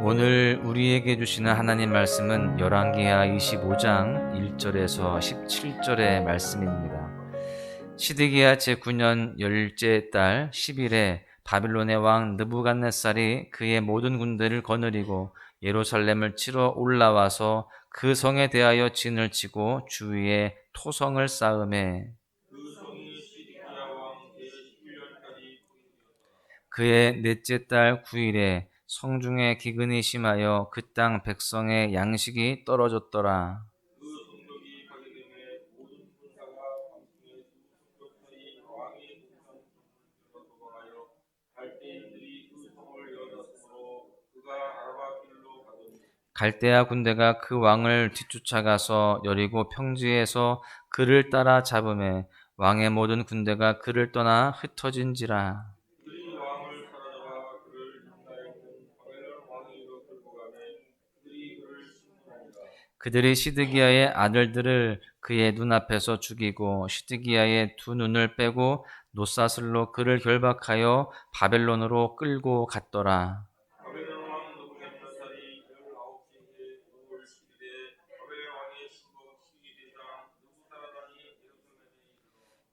오늘 우리에게 주시는 하나님 말씀은 열왕기하 25장 1절에서 17절의 말씀입니다. 시드기야 제9년 열째 달 10일에 바빌론의 왕 느부갓네살이 그의 모든 군대를 거느리고 예루살렘을 치러 올라와서 그 성에 대하여 진을 치고 주위에 토성을 쌓음에 그의 넷째 달 9일에 성중에 기근이 심하여 그 땅 백성의 양식이 떨어졌더라. 갈대아 군대가 그 왕을 뒤쫓아가서 여리고 평지에서 그를 따라 잡음에 왕의 모든 군대가 그를 떠나 흩어진지라. 그들이 시드기야의 아들들을 그의 눈앞에서 죽이고 시드기야의 두 눈을 빼고 노사슬로 그를 결박하여 바벨론으로 끌고 갔더라.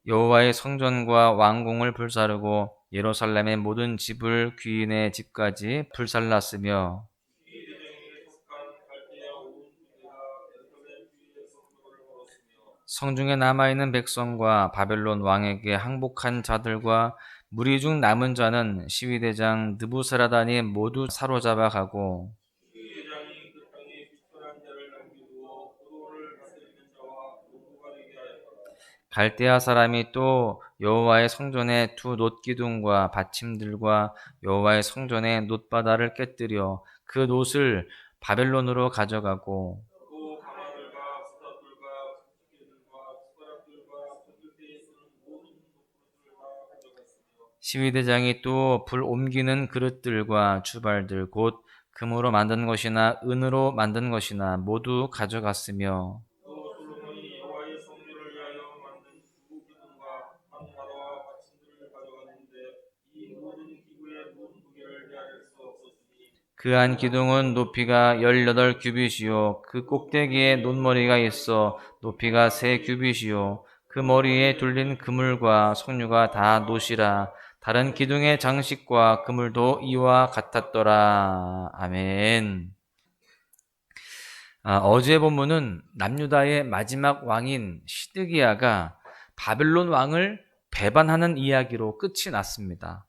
여호와의 성전과 왕궁을 불사르고 예루살렘의 모든 집을 귀인의 집까지 불살랐으며 성중에 남아있는 백성과 바벨론 왕에게 항복한 자들과 무리 중 남은 자는 시위대장 느부사라단이 모두 사로잡아 가고 갈대아 사람이 또 여호와의 성전의 두 놋기둥과 받침들과 여호와의 성전의 놋바다를 깨뜨려 그 놋을 바벨론으로 가져가고 시위대장이 또 불 옮기는 그릇들과 주발들 곧 금으로 만든 것이나 은으로 만든 것이나 모두 가져갔으며 그 한 기둥은 높이가 18규빗이요 그 꼭대기에 놋머리가 있어 높이가 3규빗이요 그 머리에 둘린 그물과 석류가 다 놋이라. 다른 기둥의 장식과 그물도 이와 같았더라. 아멘. 어제 본문은 남유다의 마지막 왕인 시드기야가 바벨론 왕을 배반하는 이야기로 끝이 났습니다.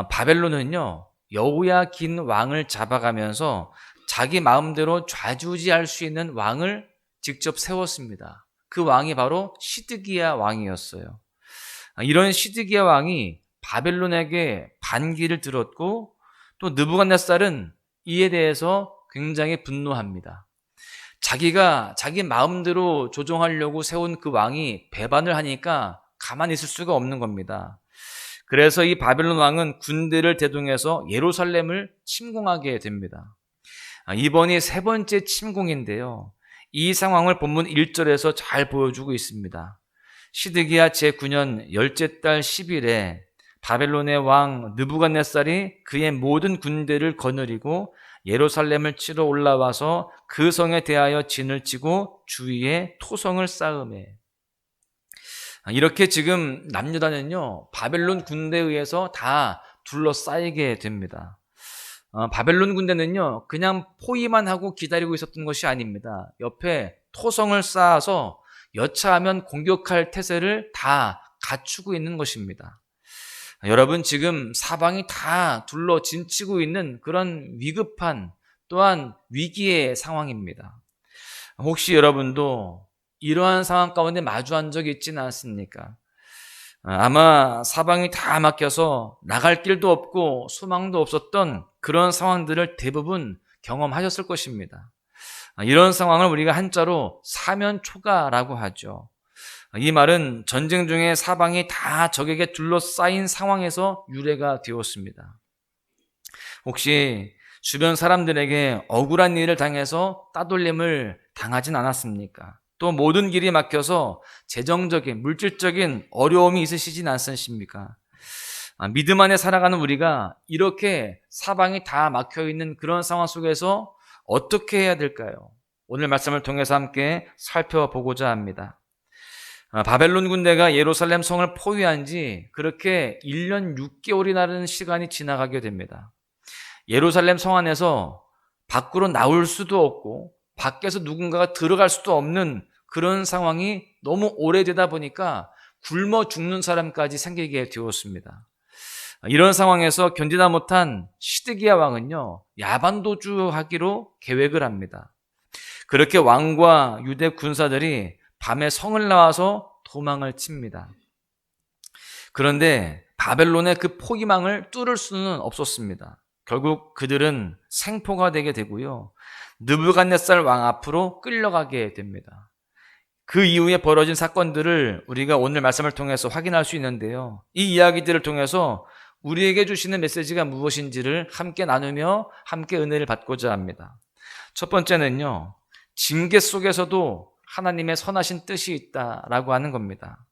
바벨론은요, 여호야긴 왕을 잡아가면서 자기 마음대로 좌지우지할 수 있는 왕을 직접 세웠습니다. 그 왕이 바로 시드기야 왕이었어요. 이런 시드기야 왕이 바벨론에게 반기를 들었고 또 느부갓네살은 이에 대해서 굉장히 분노합니다. 자기가 자기 마음대로 조종하려고 세운 그 왕이 배반을 하니까 가만히 있을 수가 없는 겁니다. 그래서 이 바벨론 왕은 군대를 대동해서 예루살렘을 침공하게 됩니다. 이번이 세 번째 침공인데요. 이 상황을 본문 1절에서 잘 보여주고 있습니다. 시드기야 제9년 열째 달 10일에 바벨론의 왕 느부갓네살이 그의 모든 군대를 거느리고 예루살렘을 치러 올라와서 그 성에 대하여 진을 치고 주위에 토성을 쌓음에 이렇게 지금 남유다는요 바벨론 군대에 의해서 다 둘러싸이게 됩니다. 바벨론 군대는요 그냥 포위만 하고 기다리고 있었던 것이 아닙니다. 옆에 토성을 쌓아서 여차하면 공격할 태세를 다 갖추고 있는 것입니다. 여러분 지금 사방이 다 둘러 진치고 있는 그런 위급한 또한 위기의 상황입니다. 혹시 여러분도 이러한 상황 가운데 마주한 적이 있지는 않습니까? 아마 사방이 다 막혀서 나갈 길도 없고 소망도 없었던 그런 상황들을 대부분 경험하셨을 것입니다. 이런 상황을 우리가 한자로 사면초가라고 하죠. 이 말은 전쟁 중에 사방이 다 적에게 둘러싸인 상황에서 유래가 되었습니다. 혹시 주변 사람들에게 억울한 일을 당해서 따돌림을 당하진 않았습니까? 또 모든 길이 막혀서 재정적인, 물질적인 어려움이 있으시진 않으십니까? 믿음 안에 살아가는 우리가 이렇게 사방이 다 막혀있는 그런 상황 속에서 어떻게 해야 될까요? 오늘 말씀을 통해서 함께 살펴보고자 합니다. 바벨론 군대가 예루살렘 성을 포위한 지 그렇게 1년 6개월이라는 시간이 지나가게 됩니다. 예루살렘 성 안에서 밖으로 나올 수도 없고 밖에서 누군가가 들어갈 수도 없는 그런 상황이 너무 오래되다 보니까 굶어 죽는 사람까지 생기게 되었습니다. 이런 상황에서 견디다 못한 시드기야 왕은요, 야반도주하기로 계획을 합니다. 그렇게 왕과 유대 군사들이 밤에 성을 나와서 도망을 칩니다. 그런데 바벨론의 그 포기망을 뚫을 수는 없었습니다. 결국 그들은 생포가 되게 되고요, 느부갓네살 왕 앞으로 끌려가게 됩니다. 그 이후에 벌어진 사건들을 우리가 오늘 말씀을 통해서 확인할 수 있는데요, 이 이야기들을 통해서 우리에게 주시는 메시지가 무엇인지를 함께 나누며 함께 은혜를 받고자 합니다. 첫 번째는요, 징계 속에서도 하나님의 선하신 뜻이 있다라고 하는 겁니다.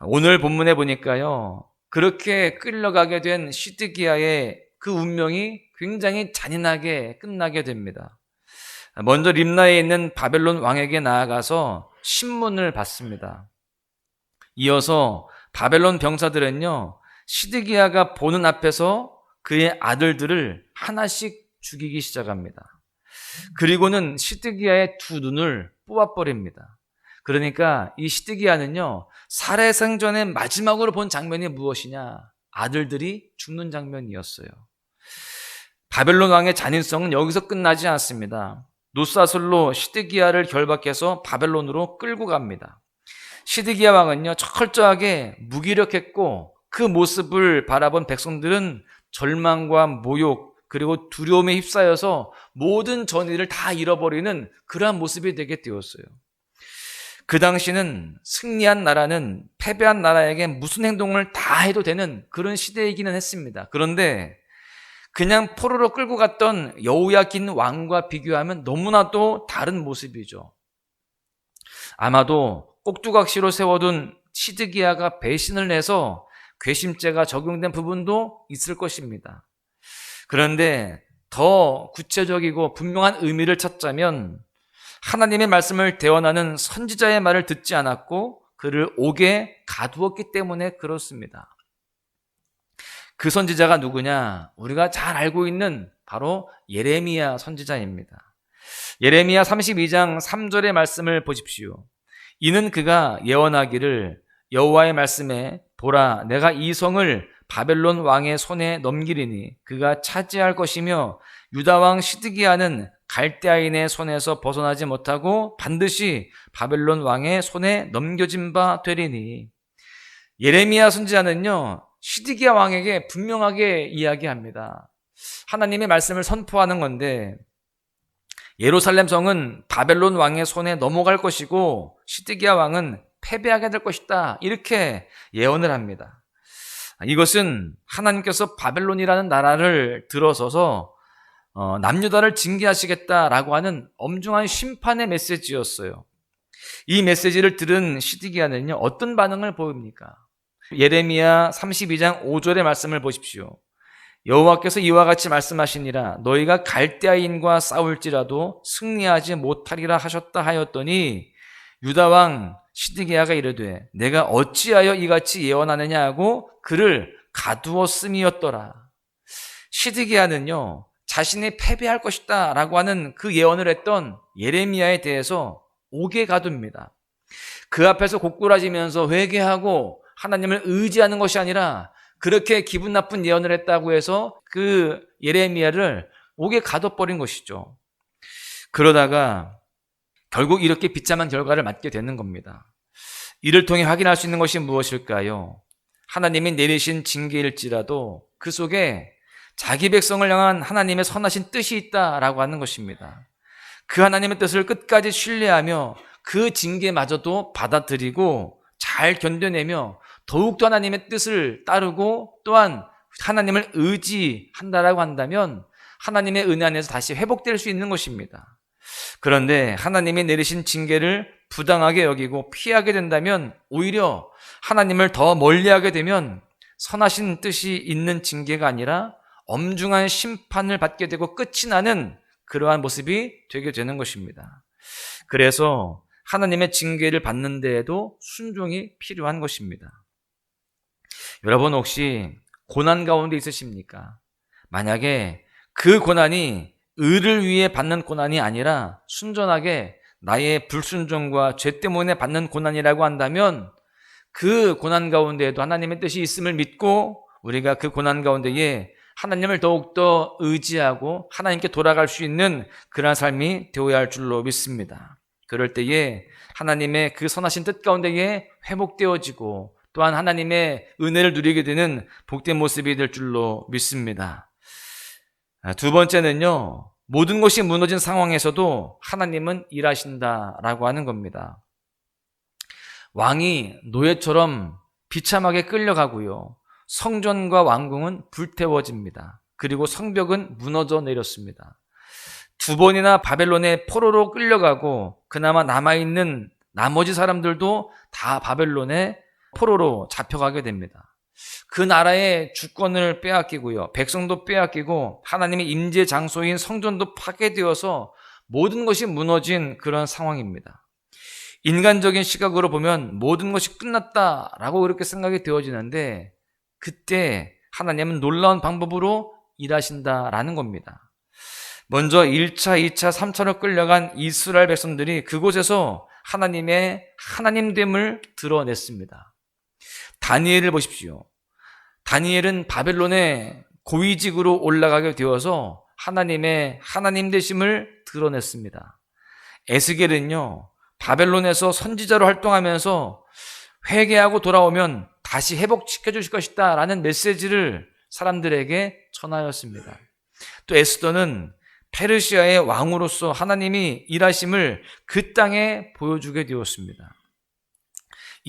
오늘 본문에 보니까요, 그렇게 끌려가게 된 시드기야의 그 운명이 굉장히 잔인하게 끝나게 됩니다. 먼저 림나에 있는 바벨론 왕에게 나아가서 신문을 받습니다. 이어서 바벨론 병사들은요, 시드기야가 보는 앞에서 그의 아들들을 하나씩 죽이기 시작합니다. 그리고는 시드기야의 두 눈을 뽑아버립니다. 그러니까 이 시드기야는요, 살해생전에 마지막으로 본 장면이 무엇이냐? 아들들이 죽는 장면이었어요. 바벨론 왕의 잔인성은 여기서 끝나지 않습니다. 노사슬로 시드기야를 결박해서 바벨론으로 끌고 갑니다. 시드기야 왕은요, 철저하게 무기력했고 그 모습을 바라본 백성들은 절망과 모욕 그리고 두려움에 휩싸여서 모든 전의를 다 잃어버리는 그러한 모습이 되게 되었어요. 그 당시는 승리한 나라는 패배한 나라에게 무슨 행동을 다 해도 되는 그런 시대이기는 했습니다. 그런데 그냥 포로로 끌고 갔던 여호야긴 왕과 비교하면 너무나도 다른 모습이죠. 아마도 꼭두각시로 세워둔 시드기야가 배신을 해서 괘씸죄가 적용된 부분도 있을 것입니다. 그런데 더 구체적이고 분명한 의미를 찾자면 하나님의 말씀을 대언하는 선지자의 말을 듣지 않았고 그를 옥에 가두었기 때문에 그렇습니다. 그 선지자가 누구냐? 우리가 잘 알고 있는 바로 예레미야 선지자입니다. 예레미야 32장 3절의 말씀을 보십시오. 이는 그가 예언하기를 여호와의 말씀에 보라, 내가 이 성을 바벨론 왕의 손에 넘기리니 그가 차지할 것이며 유다 왕 시드기야는 갈대아인의 손에서 벗어나지 못하고 반드시 바벨론 왕의 손에 넘겨진 바 되리니. 예레미야 선지자는요, 시드기야 왕에게 분명하게 이야기합니다. 하나님의 말씀을 선포하는 건데 예루살렘 성은 바벨론 왕의 손에 넘어갈 것이고 시드기야 왕은 패배하게 될 것이다, 이렇게 예언을 합니다. 이것은 하나님께서 바벨론이라는 나라를 들어서서 남유다를 징계하시겠다라고 하는 엄중한 심판의 메시지였어요. 이 메시지를 들은 시드기야는요, 어떤 반응을 보입니까? 예레미야 32장 5절의 말씀을 보십시오. 여호와께서 이와 같이 말씀하시니라, 너희가 갈대아인과 싸울지라도 승리하지 못하리라 하셨다 하였더니 유다 왕 시드기야가 이르되 내가 어찌하여 이같이 예언하느냐 하고 그를 가두었음이었더라. 시드기야는요, 자신이 패배할 것이다 라고 하는 그 예언을 했던 예레미야에 대해서 옥에 가둡니다. 그 앞에서 고꾸라지면서 회개하고 하나님을 의지하는 것이 아니라 그렇게 기분 나쁜 예언을 했다고 해서 그 예레미야를 옥에 가둬버린 것이죠. 그러다가 결국 이렇게 비참한 결과를 맞게 되는 겁니다. 이를 통해 확인할 수 있는 것이 무엇일까요? 하나님이 내리신 징계일지라도 그 속에 자기 백성을 향한 하나님의 선하신 뜻이 있다라고 하는 것입니다. 그 하나님의 뜻을 끝까지 신뢰하며 그 징계마저도 받아들이고 잘 견뎌내며 더욱더 하나님의 뜻을 따르고 또한 하나님을 의지한다라고 한다면 하나님의 은혜 안에서 다시 회복될 수 있는 것입니다. 그런데 하나님이 내리신 징계를 부당하게 여기고 피하게 된다면 오히려 하나님을 더 멀리하게 되면 선하신 뜻이 있는 징계가 아니라 엄중한 심판을 받게 되고 끝이 나는 그러한 모습이 되게 되는 것입니다. 그래서 하나님의 징계를 받는 데에도 순종이 필요한 것입니다. 여러분 혹시 고난 가운데 있으십니까? 만약에 그 고난이 의를 위해 받는 고난이 아니라 순전하게 나의 불순종과 죄 때문에 받는 고난이라고 한다면 그 고난 가운데에도 하나님의 뜻이 있음을 믿고 우리가 그 고난 가운데에 하나님을 더욱더 의지하고 하나님께 돌아갈 수 있는 그러한 삶이 되어야 할 줄로 믿습니다. 그럴 때에 하나님의 그 선하신 뜻 가운데에 회복되어지고 또한 하나님의 은혜를 누리게 되는 복된 모습이 될 줄로 믿습니다. 두 번째는요, 모든 것이 무너진 상황에서도 하나님은 일하신다라고 하는 겁니다. 왕이 노예처럼 비참하게 끌려가고요, 성전과 왕궁은 불태워집니다. 그리고 성벽은 무너져 내렸습니다. 두 번이나 바벨론의 포로로 끌려가고 그나마 남아있는 나머지 사람들도 다 바벨론의 포로로 잡혀가게 됩니다. 그 나라의 주권을 빼앗기고요, 백성도 빼앗기고 하나님의 임재 장소인 성전도 파괴되어서 모든 것이 무너진 그런 상황입니다. 인간적인 시각으로 보면 모든 것이 끝났다라고 그렇게 생각이 되어지는데 그때 하나님은 놀라운 방법으로 일하신다라는 겁니다. 먼저 1차, 2차, 3차로 끌려간 이스라엘 백성들이 그곳에서 하나님의 하나님됨을 드러냈습니다. 다니엘을 보십시오. 다니엘은 바벨론의 고위직으로 올라가게 되어서 하나님의 하나님 되심을 드러냈습니다. 에스겔은요, 바벨론에서 선지자로 활동하면서 회개하고 돌아오면 다시 회복시켜 주실 것이다 라는 메시지를 사람들에게 전하였습니다. 또 에스더는 페르시아의 왕으로서 하나님이 일하심을 그 땅에 보여주게 되었습니다.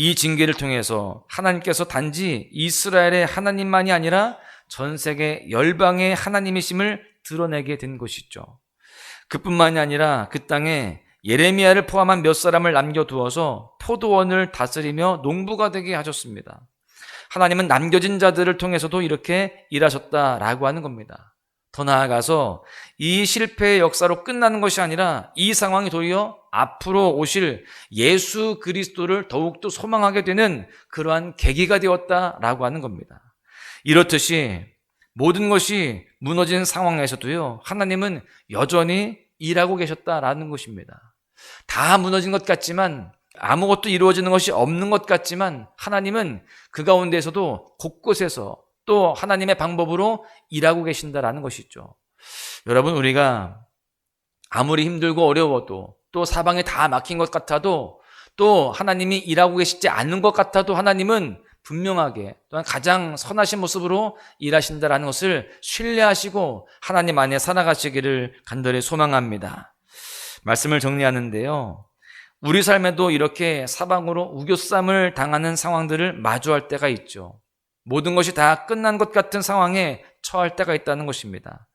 이 징계를 통해서 하나님께서 단지 이스라엘의 하나님만이 아니라 전 세계 열방의 하나님이심을 드러내게 된 것이죠. 그뿐만이 아니라 그 땅에 예레미야를 포함한 몇 사람을 남겨두어서 포도원을 다스리며 농부가 되게 하셨습니다. 하나님은 남겨진 자들을 통해서도 이렇게 일하셨다라고 하는 겁니다. 더 나아가서 이 실패의 역사로 끝나는 것이 아니라 이 상황이 도리어 앞으로 오실 예수 그리스도를 더욱더 소망하게 되는 그러한 계기가 되었다라고 하는 겁니다. 이렇듯이 모든 것이 무너진 상황에서도요, 하나님은 여전히 일하고 계셨다라는 것입니다. 다 무너진 것 같지만, 아무것도 이루어지는 것이 없는 것 같지만 하나님은 그 가운데에서도 곳곳에서 또 하나님의 방법으로 일하고 계신다라는 것이죠. 여러분, 우리가 아무리 힘들고 어려워도 또 사방에 다 막힌 것 같아도 또 하나님이 일하고 계시지 않는 것 같아도 하나님은 분명하게 또한 가장 선하신 모습으로 일하신다라는 것을 신뢰하시고 하나님 안에 살아가시기를 간절히 소망합니다. 말씀을 정리하는데요, 우리 삶에도 이렇게 사방으로 우겨쌈을 당하는 상황들을 마주할 때가 있죠. 모든 것이 다 끝난 것 같은 상황에 처할 때가 있다는 것입니다.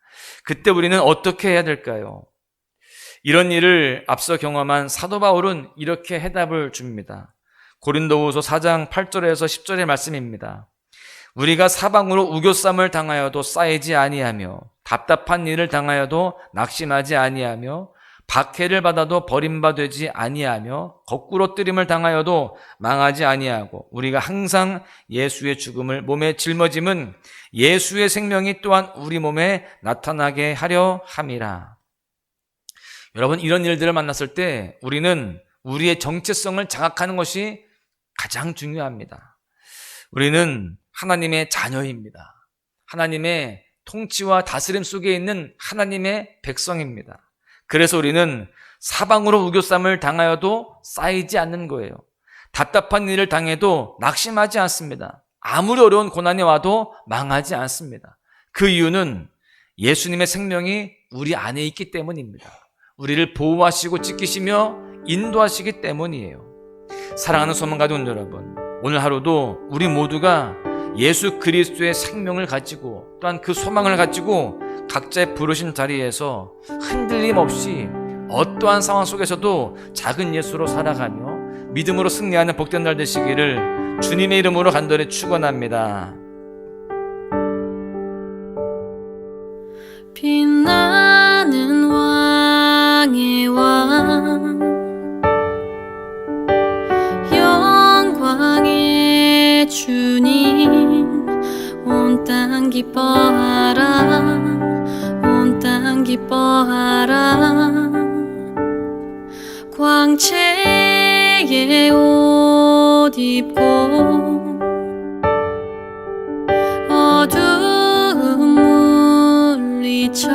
그때 우리는 어떻게 해야 될까요? 이런 일을 앞서 경험한 사도 바울은 이렇게 해답을 줍니다. 고린도후서 4장 8절에서 10절의 말씀입니다. 우리가 사방으로 우겨쌈을 당하여도 쌓이지 아니하며 답답한 일을 당하여도 낙심하지 아니하며 박해를 받아도 버림받지 아니하며 거꾸로 뜨림을 당하여도 망하지 아니하고 우리가 항상 예수의 죽음을 몸에 짊어짐은 예수의 생명이 또한 우리 몸에 나타나게 하려 함이라. 여러분, 이런 일들을 만났을 때 우리는 우리의 정체성을 자각하는 것이 가장 중요합니다. 우리는 하나님의 자녀입니다. 하나님의 통치와 다스림 속에 있는 하나님의 백성입니다. 그래서 우리는 사방으로 우겨쌈을 당하여도 쌓이지 않는 거예요. 답답한 일을 당해도 낙심하지 않습니다. 아무리 어려운 고난이 와도 망하지 않습니다. 그 이유는 예수님의 생명이 우리 안에 있기 때문입니다. 우리를 보호하시고 지키시며 인도하시기 때문이에요. 사랑하는 소망가족 여러분, 오늘 하루도 우리 모두가 예수 그리스도의 생명을 가지고 또한 그 소망을 가지고 각자의 부르신 자리에서 흔들림 없이 어떠한 상황 속에서도 작은 예수로 살아가며 믿음으로 승리하는 복된 날 되시기를 주님의 이름으로 간절히 축원합니다. 빛나는 왕의 왕 영광의 주님 온 땅 기뻐하라 온 땅 기뻐하라 광채의 옷 입고 어두움 물리쳐